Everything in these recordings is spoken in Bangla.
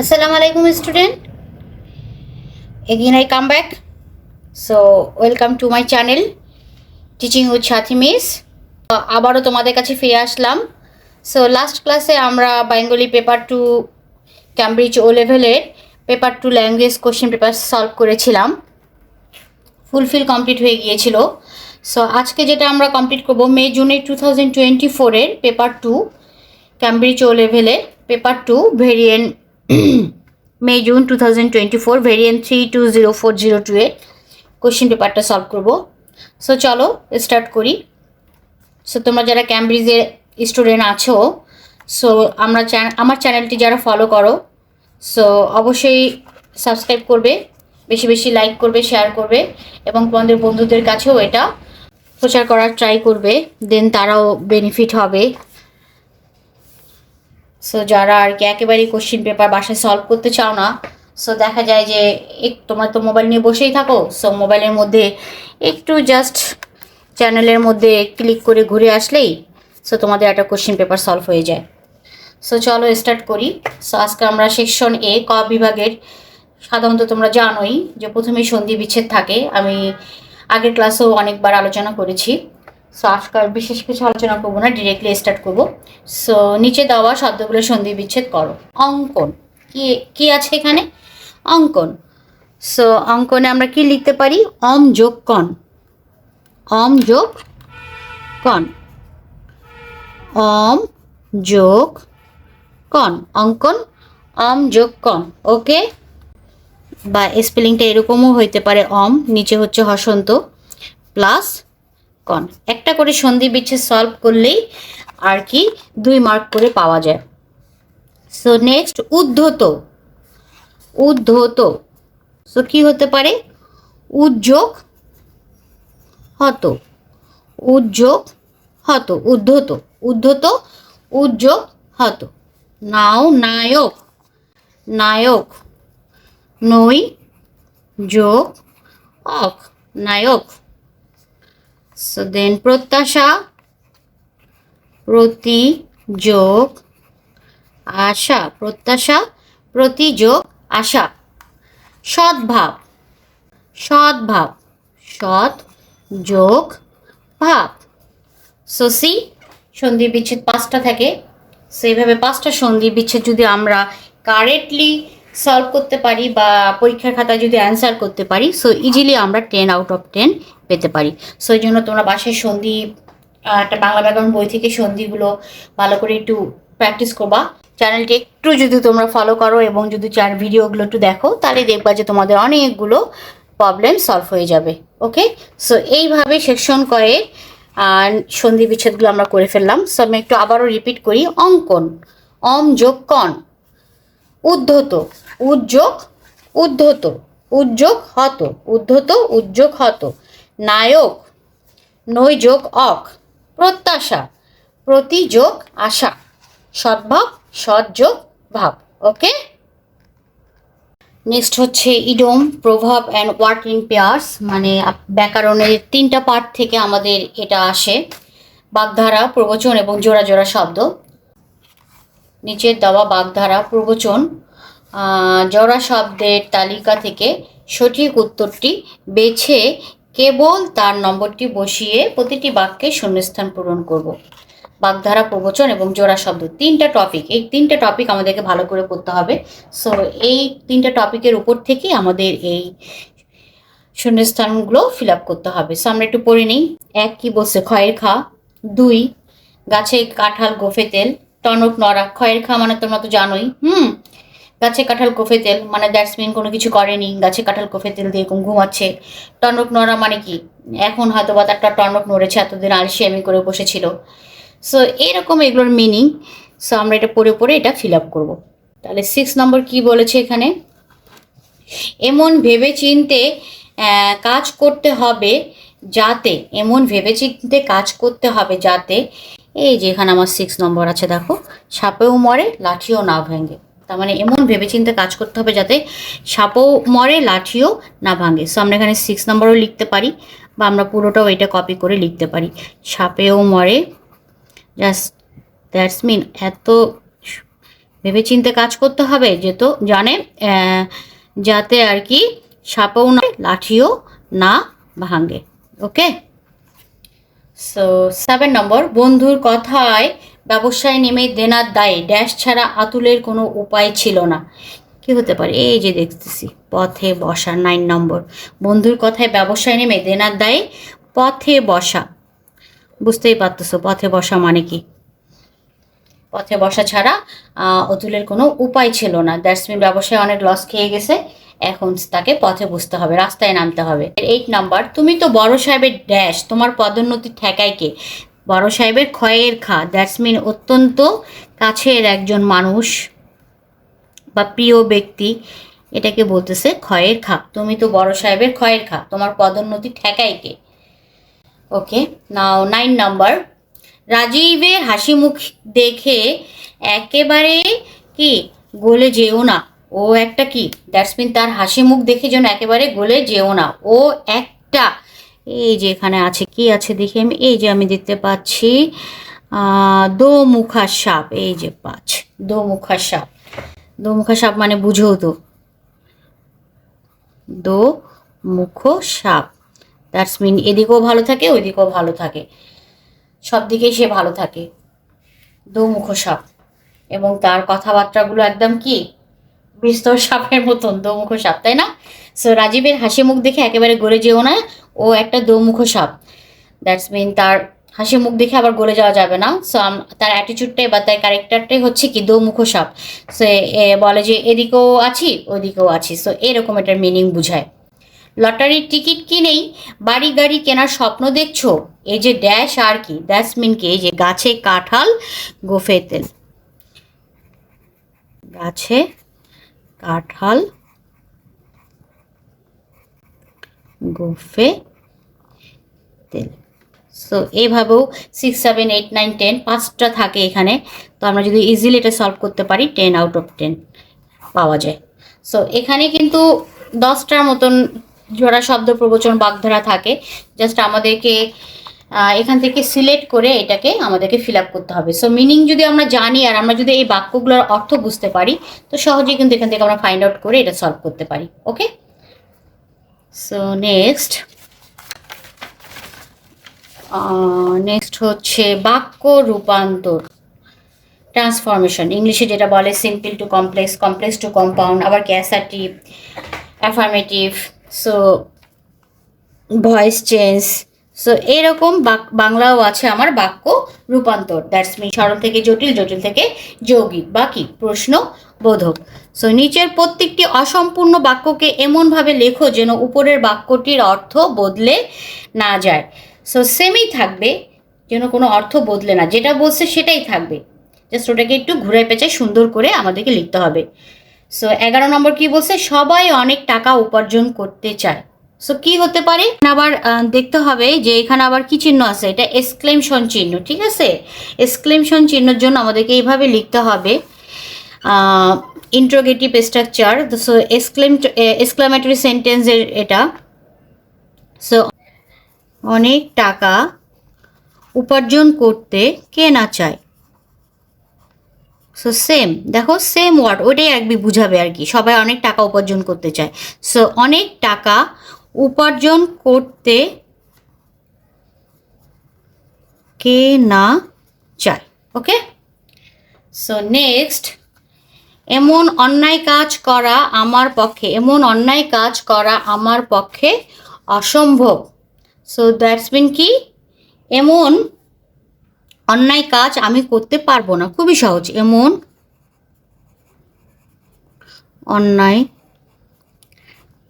Assalamu alaikum student. Again I come back. So welcome to my channel Teaching with Shathi Miss. আবারও তোমাদের কাছে ফিরে আসলাম। সো লাস্ট ক্লাসে আমরা বেঙ্গলি পেপার 2 ক্যামব্রিজ ও লেভেলের paper 2 language question paper solve করেছিলাম। ফুলফিল কমপ্লিট হয়ে গিয়েছিল। সো আজকে যেটা আমরা কমপ্লিট করব মে জুনে 2024 এর পেপার 2 ক্যামব্রিজ ও লেভেলের paper 2 variant May June 2024 variant 320402 এর কোশ্চেন পেপারটা সলভ করব। সো চলো স্টার্ট করি। সো তোমরা যারা ক্যামব্রিজের স্টুডেন্ট আছো, সো আমার চ্যানেলটি যারা ফলো করো, সো অবশ্যই সাবস্ক্রাইব করবে, বেশি বেশি লাইক করবে, শেয়ার করবে এবং তোমাদের বন্ধুদের কাছেও এটা প্রচার করার ট্রাই করবে, দেন তারাও বেনিফিট হবে। সো যারা আর কি একেবারেই কোশ্চেন পেপার বাসায় সলভ করতে চাও না, সো দেখা যায় যে তোমরা তো মোবাইল নিয়ে বসেই থাকো, সো মোবাইলের মধ্যে একটু জাস্ট চ্যানেলের মধ্যে ক্লিক করে ঘুরে আসলেই সো তোমাদের একটা কোশ্চেন পেপার সলভ হয়ে যায়। সো চলো স্টার্ট করি। সো আজকে আমরা সেকশন এ ক বিভাগের, সাধারণত তোমরা জানোই যে প্রথমেই সন্ধি বিচ্ছেদ থাকে। আমি আগের ক্লাসেও অনেকবার আলোচনা করেছি। সো আজকাল বিশেষ কিছু আলোচনা করবো না, ডিরেক্টলি স্টার্ট করবো। সো নিচে দেওয়া শব্দগুলো সন্ধি বিচ্ছেদ করো। অঙ্কন, কি আছে এখানে? অঙ্কন। সো অঙ্কনে আমরা কি লিখতে পারি? অম যোগ কন, অম যোগ কন, অম যোগ কন, অঙ্কন অম যোগ কন। ওকে, বা স্পেলিংটা এরকমও হইতে পারে, অম নিচে হচ্ছে হসন্ত প্লাস কন। একটা করে সন্ধি বিচ্ছেদ সলভ করলেই আর কি 2 মার্ক করে পাওয়া যায়। সো নেক্সট উদ্ধত, উদ্ধত। সো কি হতে পারে? উদ্যোগ হত, উদ্যোগ হত, উদ্ধত, উদ্ধত উদ্যোগ হত। নাও নায়ক, নায়ক, নই যোগ অক, নায়ক। সো দেন প্রত্যাশা, প্রতি যোগ আশা, প্রত্যাশা প্রতি যোগ আশা। সদ্ভাব, সদ্ভাব, সৎ যোগ ভাব। সো সি সন্ধি বিচ্ছেদ 5টা থাকে। সেইভাবে 5টা সন্ধি বিচ্ছেদ যদি আমরা কারেক্টলি সলভ করতে পারি বা পরীক্ষার খাতায় যদি অ্যান্সার করতে পারি, সো ইজিলি আমরা 10 আউট অফ 10 পেতে পারি। সো এই জন্য তোমরা বাসায় সন্ধি, একটা বাংলা ব্যাকরণ বই থেকে সন্ধিগুলো ভালো করে একটু প্র্যাকটিস করবা। চ্যানেলটি একটু যদি তোমরা ফলো করো এবং যদি ভিডিওগুলো একটু দেখো, তাহলে দেখবা যে তোমাদের অনেকগুলো প্রবলেম সলভ হয়ে যাবে। ওকে, সো এইভাবে সেকশন কয়ে সন্ধি বিচ্ছেদগুলো আমরা করে ফেললাম। সো আমি একটু আবারও রিপিট করি। অঙ্কন, অম যোগ কন, উদ্ধত, উদ্যোগ উদ্ধত, উদ্যোগ হত, উদ্ধত উদ্যোগ হত। নায়ক, নই যোগ অক, প্রত্যাশা প্রতি যোগ আশা। সদ্ভাব, সৎ যোগ ভাব। ওকে, নেক্সট হচ্ছে ইডোম, প্রভাব অ্যান্ড ওয়ার্ক ইন পেয়ার্স। মানে ব্যাকরণের 3টা পার্ট থেকে আমাদের এটা আসে, বাগধারা, প্রবচন এবং জোড়া জোড়া শব্দ। নিচের দেওয়া বাগধারা, প্রবচন, জোড়া শব্দের তালিকা থেকে সঠিক উত্তরটি বেছে কেবল তার নম্বরটি বসিয়ে প্রতিটি বাক্যে শূন্যস্থান পূরণ করব। বাগধারা, প্রবচন এবং জোড়া শব্দ 3টা টপিক, এই 3টা টপিক আমাদেরকে ভালো করে পড়তে হবে। সো এই 3টা টপিকের উপর থেকে আমাদের এই শূন্যস্থানগুলো ফিল আপ করতে হবে। সো আমরা একটু পড়ে নিই। 1 কি বলছে? খয়ের খা। 2 গাছে কাঁঠাল গোফে তেল, টনক নড়া। খয়ের খা মানে তোমরা তো জানোই, গাছে কাঁঠাল কোফে তেল মানে দ্যাটস মিন কোনো কিছু করেনি, গাছে কাঁঠাল কোফে তেল দিয়ে ঘুমাচ্ছে। টনক নড়া মানে কি? এখন হয়তো বা তার টনক নড়েছে, এতদিন আলসেমি করে বসেছিল। সো এরকম এগুলোর মিনিং। সো আমরা এটা পড়ে পড়ে এটা ফিল আপ করবো। তাহলে 6 নম্বর কি বলেছে এখানে? এমন ভেবে চিনতে কাজ করতে হবে যাতে, এমন ভেবে চিনতে কাজ করতে হবে যাতে, এই যে এখানে আমার 6 নম্বর আছে দেখো, সাপেও মরে লাঠিও না ভাঙে। তার মানে এমন ভেবেচিন্তে কাজ করতে হবে যাতে সাপও মরে লাঠিও না ভাঙে। সো আমরা এখানে 6 নম্বরও লিখতে পারি বা আমরা পুরোটাও এটা কপি করে লিখতে পারি। সাপেও মরে, জাস্ট দ্যাটস মিন এত ভেবেচিন্তে কাজ করতে হবে, যে তো জানে যাতে আর কি সাপও না লাঠিও না ভাঙে। ওকে, সো 7 নম্বর, বন্ধুর কথায় ব্যবসায় নেমে দেনার দায়ে ড্যাশ ছাড়া আতুলের কোনো উপায় ছিল না। কি হতে পারে? এই যে দেখতেছি পথে বসা। 9 নম্বর, বন্ধুর কথায় ব্যবসায় নেমে দেনার দায়ে পথে বসা। বুঝতেই পারতেছো পথে বসা মানে কি। পথে বসা ছাড়া অতুলের কোনো উপায় ছিল না। দ্যাটস মিন ব্যবসায় অনেক লস খেয়ে গেছে, এখন তাকে পথে বসতে হবে, রাস্তায় নামতে হবে। 8 নাম্বার, তুমি তো বড় সাহেবের ড্যাশ, তোমার পদোন্নতি ঠেকায় কে? বড় সাহেবের ক্ষয়ের খা, দ্যাটস মিন অত্যন্ত কাছের একজন মানুষ বা প্রিয় ব্যক্তি, এটাকে বলতেছে ক্ষয়ের খা। তুমি তো বড় সাহেবের ক্ষয়ের খা, তোমার পদোন্নতি ঠেকায় কে? ওকে, নাও 9 নাম্বার, রাজীবের হাসি মুখ দেখে একেবারে কি গলে যেও না। ও একটা কি, দ্যাটস মিন তার হাসি মুখ দেখে যেন একেবারে গলে যেও না। ও একটা, এই যে এখানে আছে কি আছে দেখি আমি, এই যে আমি দেখতে পাচ্ছি দোমুখা সাপ। এই যে 5, দোমুখা সাপ। দোমুখা সাপ মানে বুঝো তো, দোমুখ সাপ, দ্যাটস মিন এদিকেও ভালো থাকে ওইদিকেও ভালো থাকে, সব দিকেই সে ভালো থাকে। দোমুখ সাপ, এবং তার কথাবার্তাগুলো একদম কি বিস্তর সাপের মতন, দোমুখ সাপ, তাই না? সো রাজীবের হাসি মুখ দেখে একেবারে গলে যেও না, ও একটা দোমুখ সাপ। দ্যাটস মিন তার হাসি মুখ দেখে আবার গলে যাওয়া যাবে না। সো তার অ্যাটিচিউডটাই বা তার ক্যারেক্টারটাই হচ্ছে কি দোমুখ সাপ। সে বলে যে এদিকেও আছি ওইদিকেও আছি, সো এরকম এটার মিনিং বুঝায়। লটারির টিকিট কিনেই বাড়ি গাড়ি কেনার স্বপ্ন দেখছো, এই যে ড্যাশ আর কি, দ্যাটস মিন কি, এই যে গাছে কাঁঠাল গোফে তেল। গাছে কাঁঠাল গোফে তেল। সো এইভাবেও 6, 7, 8, 9, 10 5টা থাকে এখানে। তো আমরা যদি ইজিলি এটা সলভ করতে পারি 10 আউট অফ 10 পাওয়া যায়। সো এখানে কিন্তু 10টার মতন জোড়া শব্দ প্রবচন বাগধারা থাকে। জাস্ট আমাদেরকে এখান থেকে সিলেক্ট করে এটাকে আমাদেরকে ফিল আপ করতে হবে। সো মিনিং যদি আমরা জানি আর আমরা যদি এই বাক্যগুলোর অর্থ বুঝতে পারি, তো সহজেই কিন্তু এখান থেকে আমরা ফাইন্ড আউট করে এটা সলভ করতে পারি। ওকে, সো নেক্সট হচ্ছে বাক্য রূপান্তর, ট্রান্সফরমেশন, ইংলিশে যেটা বলে simple to complex, complex to compound, আবার causative, affirmative, so voice change. So এরকম বাংলাও আছে আমার বাক্য রূপান্তর, দ্যাটস মিন সরল থেকে জটিল, জটিল থেকে যৌগিক বা কি প্রশ্ন বোধক। সো নিচের প্রত্যেকটি অসম্পূর্ণ বাক্যকে এমনভাবে লেখো যেন উপরের বাক্যটির অর্থ বদলে না যায়। সো সেমই থাকবে, যেন কোনো অর্থ বদলে না, যেটা বলছে সেটাই থাকবে, জাস্ট ওটাকে একটু ঘুরে পেঁচায় সুন্দর করে আমাদেরকে লিখতে হবে। সো 11 নম্বর কি বলছে, সবাই অনেক টাকা উপার্জন করতে চায়। সো কি হতে পারে, আবার দেখতে হবে যে এখানে আবার কি চিহ্ন আছে, এটা এক্সক্লেমশন চিহ্ন, ঠিক আছে? এক্সক্লেমশন চিহ্নের জন্য আমাদেরকে এইভাবে লিখতে হবে ইন্ট্রোগেটিভ স্ট্রাকচার। সো এক্সক্লেমেটরি সেন্টেন্সের এটা। সো অনেক টাকা উপার্জন করতে কে না চায়। সো সেম, দেখো সেম ওয়ার্ড, ওইটাই একবি বুঝাবে আর কি, সবাই অনেক টাকা উপার্জন করতে চায়। সো অনেক টাকা উপার্জন করতে কে না চায়। ওকে, সো নেক্সট, এমন অন্যায় কাজ করা আমার পক্ষে, এমন অন্যায় কাজ করা আমার পক্ষে অসম্ভব। সো দ্যাটস মিন কি, এমন অন্যায় কাজ আমি করতে পারবো না, খুবই সহজ, এমন অন্যায়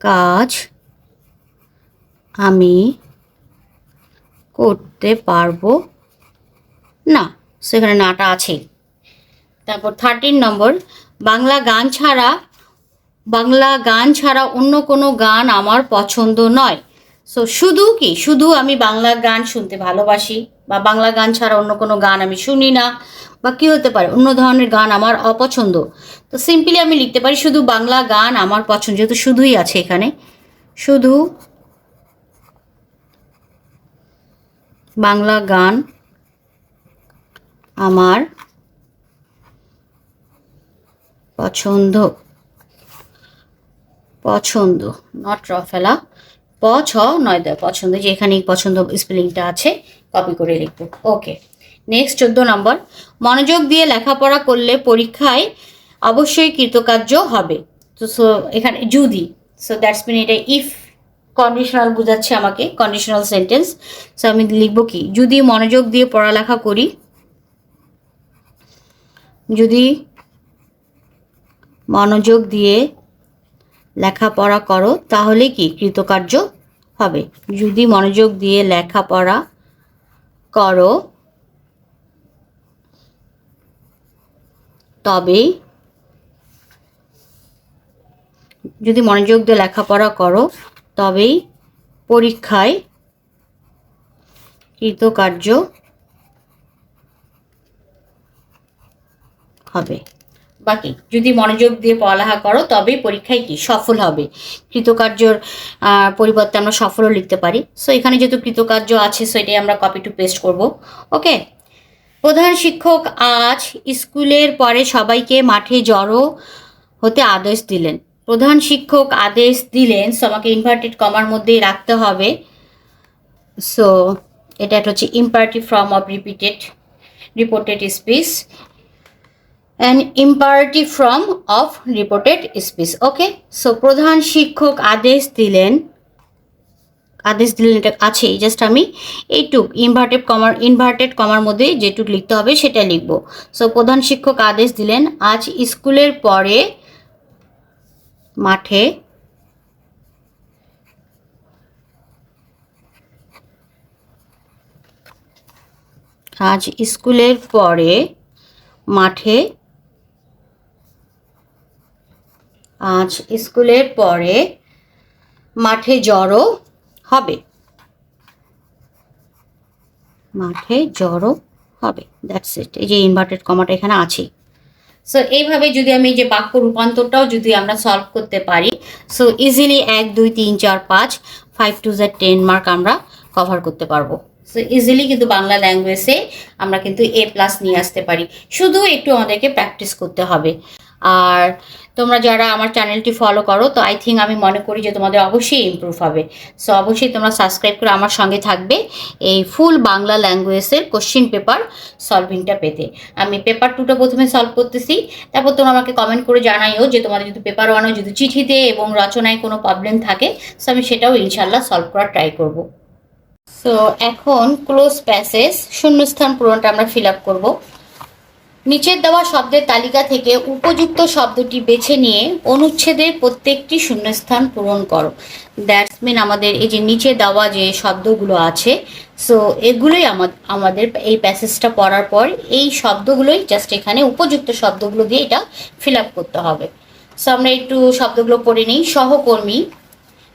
কাজ আমি করতে পারবো না, সেখানে নাটা আছে। তারপর 13 নম্বর, বাংলা গান ছাড়া অন্য কোনো গান আমার পছন্দ নয়। সো শুধু কি, শুধু আমি বাংলা গান শুনতে ভালোবাসি, বা বাংলা গান ছাড়া অন্য কোনো গান আমি শুনি না, বা কি হতে পারে অন্য ধরনের গান আমার অপছন্দ। তো সিম্পলি আমি লিখতে পারি শুধু বাংলা গান আমার পছন্দ, যেহেতু শুধুই আছে এখানে, শুধু বাংলা গান আমার পছন্দ, পছন্দ, নট র ফেলা, প ছ নয় দয়, পছন্দ, যে এখানে পছন্দ স্পেলিংটা আছে কপি করে লিখবো। ওকে, নেক্সট 14 নম্বর, মনোযোগ দিয়ে লেখাপড়া করলে পরীক্ষায় অবশ্যই কৃতকার্য হবে। তো সো এখানে যদি, সো দ্যাটস মিন এটা ইফ কন্ডিশনাল বোঝাচ্ছে আমাকে, কন্ডিশনাল সেন্টেন্স। সো আমি লিখবো কি, যদি মনোযোগ দিয়ে পড়ালেখা করি, যদি মনোযোগ দিয়ে লেখাপড়া করো তাহলে কি কৃতকার্য হবে। যদি মনোযোগ দিয়ে লেখাপড়া করো তবেই, যদি মনোযোগ দিয়ে লেখাপড়া করো তবেই পরীক্ষায় কৃতকার্য হবে। বাকি যদি মনোযোগ দিয়ে পড়ালেখা করো তবেই পরীক্ষায় কি সফল হবে। কৃতকার্যর পরিবর্তে আমরা সফলও লিখতে পারি। সো এখানে যেহেতু কৃতকার্য আছে, সো এটাই আমরা কপি টু পেস্ট করব। ওকে, প্রধান শিক্ষক আজ স্কুলের পরে সবাইকে মাঠে জড়ো হতে আদেশ দিলেন। প্রধান শিক্ষক আদেশ দিলেন, সো আমাকে ইনভার্টেড কমার মধ্যেই রাখতে হবে। সো এটা হচ্ছে imperative form of reported speech, an imperative form of reported speech. Okay, so প্রধান শিক্ষক আদেশ দিলেন, আদেশ দিলেন এটা আছে, জাস্ট আমি এইটুক ইনভার্টেড কমার মধ্যে যেটুক লিখতে হবে সেটা লিখব। সো প্রধান শিক্ষক আদেশ দিলেন আজ স্কুলের পরে মাঠে মাঠে জড়ো হবে, দ্যাটস ইট। এই যে ইনভার্টেড কমাটা এখানে আছে। সো এইভাবে যদি আমি যে বাক্য রূপান্তরটাও যদি আমরা সলভ করতে পারি, সো ইজিলি 1 2 3 4 5 5 to 10 মার্ক আমরা কভার করতে পারবো। সো ইজিলি কিন্তু বাংলা ল্যাঙ্গুয়েজে আমরা কিন্তু A+ নিয়ে আসতে পারি, শুধু একটু আমাদেরকে প্র্যাকটিস করতে হবে। আর তোমরা যারা আমার চ্যানেলটি ফলো করো, তো আই থিঙ্ক আমি মনে করি যে তোমাদের অবশ্যই ইমপ্রুভ হবে। সো অবশ্যই তোমরা সাবস্ক্রাইব করে আমার সঙ্গে থাকবে এই ফুল বাংলা ল্যাঙ্গুয়েজের কোশ্চিন পেপার সলভিংটা পেতে। আমি পেপার 2টা প্রথমে সলভ করতেছি, তারপর তোমরা আমাকে কমেন্ট করে জানাইও যে তোমাদের যদি পেপার 1ও যদি চিঠিতে এবং রচনায় কোনো প্রবলেম থাকে, সো আমি সেটাও ইনশাল্লাহ সলভ করার ট্রাই করব। সো এখন ক্লোজ প্যাসেজ শূন্যস্থান পূরণটা আমরা ফিল আপ করবো। নিচের দেওয়া শব্দের তালিকা থেকে উপযুক্ত শব্দটি বেছে নিয়ে অনুচ্ছেদের প্রত্যেকটি শূন্যস্থান পূরণ করো। দ্যাটস মিন আমাদের এই যে নিচে দেওয়া যে শব্দগুলো আছে, সো এগুলোই আমাদের এই প্যাসেজটা পড়ার পর এই শব্দগুলোই জাস্ট এখানে উপযুক্ত শব্দগুলো দিয়ে এটা ফিল আপ করতে হবে। সো আমরা একটু শব্দগুলো পড়ে নিই। সহকর্মী,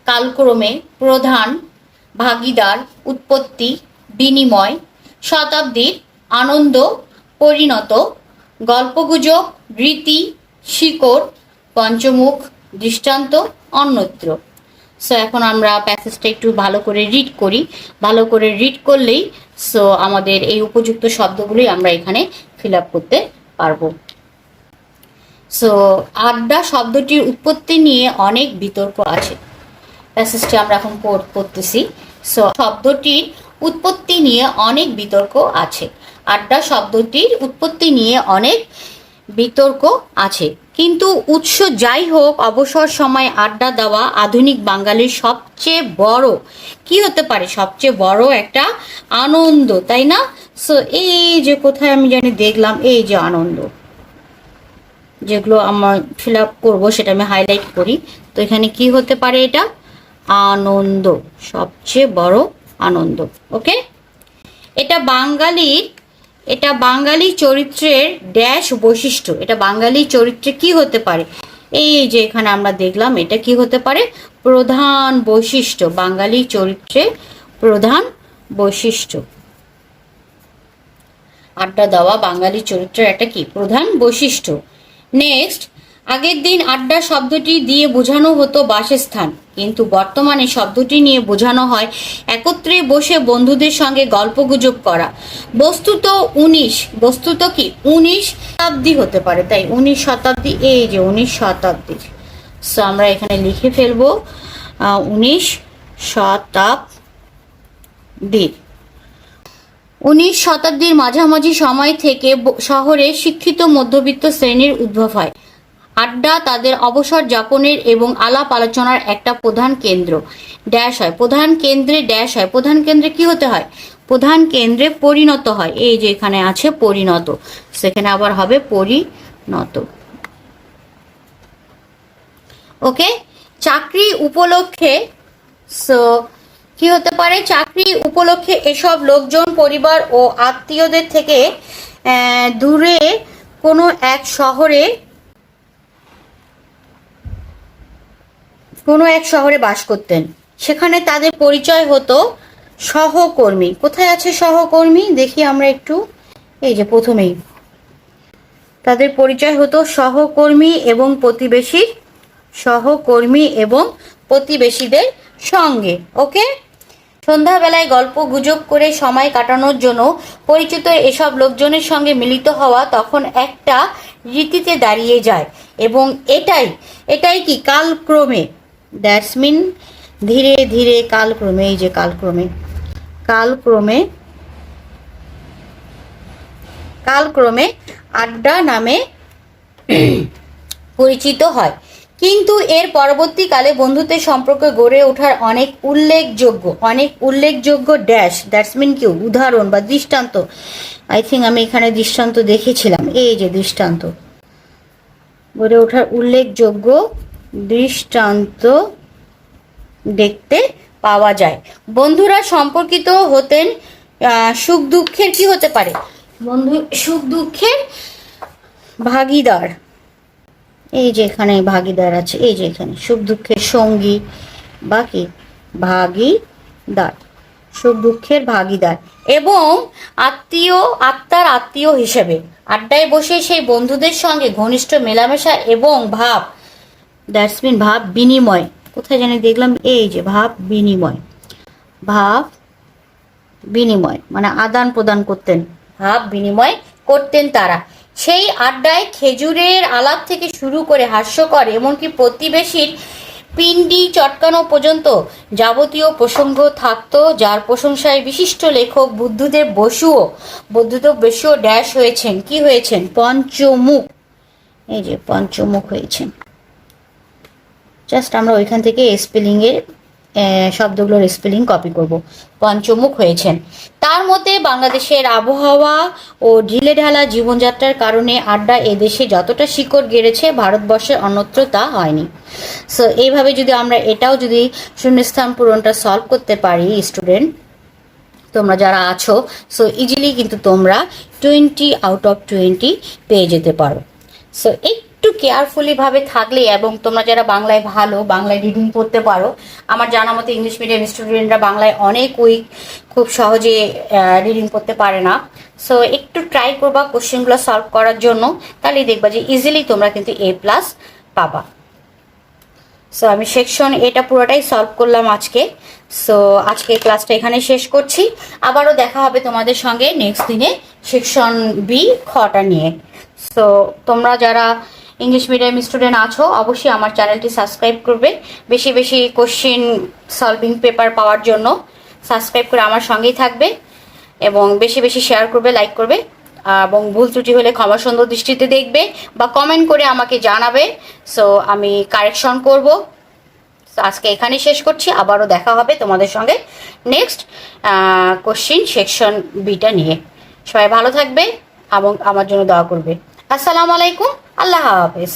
কালক্রমে, প্রধান, ভাগীদার, উৎপত্তি, বিনিময়, শতাব্দীর, আনন্দ, পরিণত, গল্পগুজব, রীতি, শিকড়, পঞ্চমুখ, দৃষ্টান্ত, অন্যত্র। সো এখন আমরা প্যাসেজটা একটু ভালো করে রিড করি। ভালো করে রিড করলেই সো আমাদের এই উপযুক্ত শব্দগুলোই আমরা এখানে ফিল আপ করতে পারবো। সো আড্ডা শব্দটির উৎপত্তি নিয়ে অনেক বিতর্ক আছে। প্যাসেজটি আমরা এখন পড়তেছি। সো শব্দটির উৎপত্তি নিয়ে অনেক বিতর্ক আছে। আড্ডা শব্দটির উৎপত্তি নিয়ে অনেক বিতর্ক আছে, কিন্তু উৎস যাই হোক, অবসর সময় আড্ডা দেওয়া আধুনিক বাঙালির সবচেয়ে বড় কি হতে পারে, সবচেয়ে বড় একটা আনন্দ, তাই না? সো এই যে কোথায় আমি জানি দেখলাম, এই যে আনন্দ, যেগুলো আমার ফিল আপ করবো সেটা আমি হাইলাইট করি। তো এখানে কি হতে পারে, এটা আনন্দ, সবচেয়ে বড় আনন্দ। ওকে, এটা বাঙালি চরিত্রের ড্যাশ বৈশিষ্ট্য। এটা বাঙালি চরিত্রে কি হতে পারে, এই যে এখানে আমরা দেখলাম, এটা কি হতে পারে, প্রধান বৈশিষ্ট্য, বাঙালি চরিত্রে প্রধান বৈশিষ্ট্য। আড্ডা দেওয়া বাঙালি চরিত্রের একটা কি প্রধান বৈশিষ্ট্য। নেক্সট, আগের দিন আড্ডা শব্দটি দিয়ে বোঝানো হতো বাসস্থান, কিন্তু বর্তমানে শব্দটি নিয়ে বোঝানো হয় একত্রে বসে বন্ধুদের সঙ্গে গল্পগুজব করা। বস্তুত বস্তুত কি 19 শতাব্দী হতে পারে, তাই 19 শতাব্দী, এই যে 19 শতাব্দী। সো আমরা এখানে লিখে ফেলবো 19 শতাব্দী। 19 শতাব্দীর মাঝামাঝি সময় থেকে শহরে শিক্ষিত মধ্যবিত্ত শ্রেণীর উদ্ভব হয়। আড্ডা তাদের অবসর যাপনের এবং আলাপ আলোচনার একটা প্রধান কেন্দ্র। ড্যাশ হয়, প্রধান কেন্দ্রে ড্যাশ হয়, প্রধান কেন্দ্রে কি হতে হয়? প্রধান কেন্দ্রে পরিণত হয়। এই যে এখানে আছে পরিণত, সেখানে আবার হবে পরিণত। ওকে, চাকরি উপলক্ষে, সো কি হতে পারে? চাকরি উপলক্ষে এসব লোকজন পরিবার ও আত্মীয়দের থেকে দূরে কোনো এক শহরে বাস করতেন। সেখানে তাদের পরিচয় হতো সহকর্মী। কোথায় আছে সহকর্মী? দেখি আমরা একটু, এই যে প্রথমেই তাদের পরিচয় হতো সহকর্মী এবং প্রতিবেশীদের সঙ্গে। ওকে, সন্ধ্যাবেলায় গল্প গুজব করে সময় কাটানোর জন্য পরিচিত এসব লোকজনের সঙ্গে মিলিত হওয়া তখন একটা রীতিতে দাঁড়িয়ে যায়, এবং এটাই কি কালক্রমে, দ্যাটস মিন ধীরে ধীরে কালক্রমে, এই যে কালক্রমে আড্ডা নামে পরিচিত হয়। কিন্তু এর পরবর্তীকালে বন্ধুত্বের সম্পর্ক গড়ে ওঠার অনেক উল্লেখযোগ্য ড্যাশ, দ্যাটস মিন কি উদাহরণ বা দৃষ্টান্ত। আই থিঙ্ক আমি এখানে দৃষ্টান্ত দেখেছিলাম, এই যে দৃষ্টান্ত, গড়ে ওঠার উল্লেখযোগ্য দৃষ্টান্ত দেখতে পাওয়া যায়। বন্ধুরা সম্পর্কিত হতেন সুখ দুঃখের কি হতে পারে? সুখ দুঃখের ভাগীদার। এই যে এখানে ভাগীদার আছে, এই যে এখানে সুখ দুঃখের সঙ্গী বা কি ভাগীদার, সুখ দুঃখের ভাগীদার, এবং আত্মার আত্মীয় হিসেবে আড্ডায় বসে সেই বন্ধুদের সঙ্গে ঘনিষ্ঠ মেলামেশা এবং দ্যাটস মিন ভাব বিনিময়। কোথায় জানি দেখলাম, এই যে ভাব বিনিময় মানে আদান প্রদান করতেন, ভাব বিনিময় করতেন তারা। সেই আড্ডায় খেজুরের আলাপ থেকে শুরু করে হাস্যকর এমনকি প্রতিবেশীর পিণ্ডি চটকানো পর্যন্ত যাবতীয় প্রসঙ্গ থাকতো, যার প্রশংসায় বিশিষ্ট লেখক বুদ্ধদেব বসুও ড্যাশ হয়েছেন, কি হয়েছেন? পঞ্চমুখ। এই যে পঞ্চমুখ হয়েছেন। জাস্ট আমরা ওইখান থেকে স্পেলিংয়ের শব্দগুলোর স্পেলিং কপি করব। পঞ্চমুখ হয়েছেন। তার মতে বাংলাদেশের আবহাওয়া ও ঢিলেঢালা জীবনযাত্রার কারণে আড্ডা এদেশে যতটা শিকড় গেড়েছে ভারতবর্ষের অন্যত্র তা হয়নি। সো এইভাবে যদি আমরা যদি শূন্যস্থান পূরণটা সলভ করতে পারি স্টুডেন্ট, তোমরা যারা আছো, সো ইজিলি কিন্তু তোমরা 20 আউট অফ 20 পেয়ে যেতে পারো। সো একটু কেয়ারফুলি ভাবে থাকলে, এবং তোমরা যারা বাংলায় ভালো, বাংলায় রিডিং পড়তে পারো, আমার জানা মতো ইংলিশ মিডিয়াম স্টুডেন্টরা বাংলায় অনেক উইক, খুব সহজে রিডিং করতে পারে না। সো একটু ট্রাই করবা কোশ্চেনগুলো সলভ করার জন্য, তাহলেই দেখবা যে ইজিলি তোমরা কিন্তু A+ পাবা। সো আমি সেকশন এটা পুরোটাই সলভ করলাম আজকে। সো আজকে ক্লাসটা এখানে শেষ করছি। আবারও দেখা হবে তোমাদের সঙ্গে নেক্সট দিনে সেকশন B খটা নিয়ে। সো তোমরা যারা ইংলিশ মিডিয়াম স্টুডেন্ট আছো অবশ্যই আমার চ্যানেলটি সাবস্ক্রাইব করবে, বেশি বেশি কোশ্চেন সলভিং পেপার পাওয়ার জন্য সাবস্ক্রাইব করে আমার সঙ্গেই থাকবে, এবং বেশি বেশি শেয়ার করবে, লাইক করবে, এবং ভুল ত্রুটি হলে ক্ষমা সুন্দর দৃষ্টিতে দেখবে বা কমেন্ট করে আমাকে জানাবে। সো আমি কারেকশন করব। আজকে এখানে শেষ করছি। আবারও দেখা হবে তোমাদের সঙ্গে নেক্সট কোশ্চেন সেকশন বিটা নিয়ে। সবাই ভালো থাকবে এবং আমার জন্য দোয়া করবে। আসসালামু আলাইকুম, আল্লাহ হাফেজ।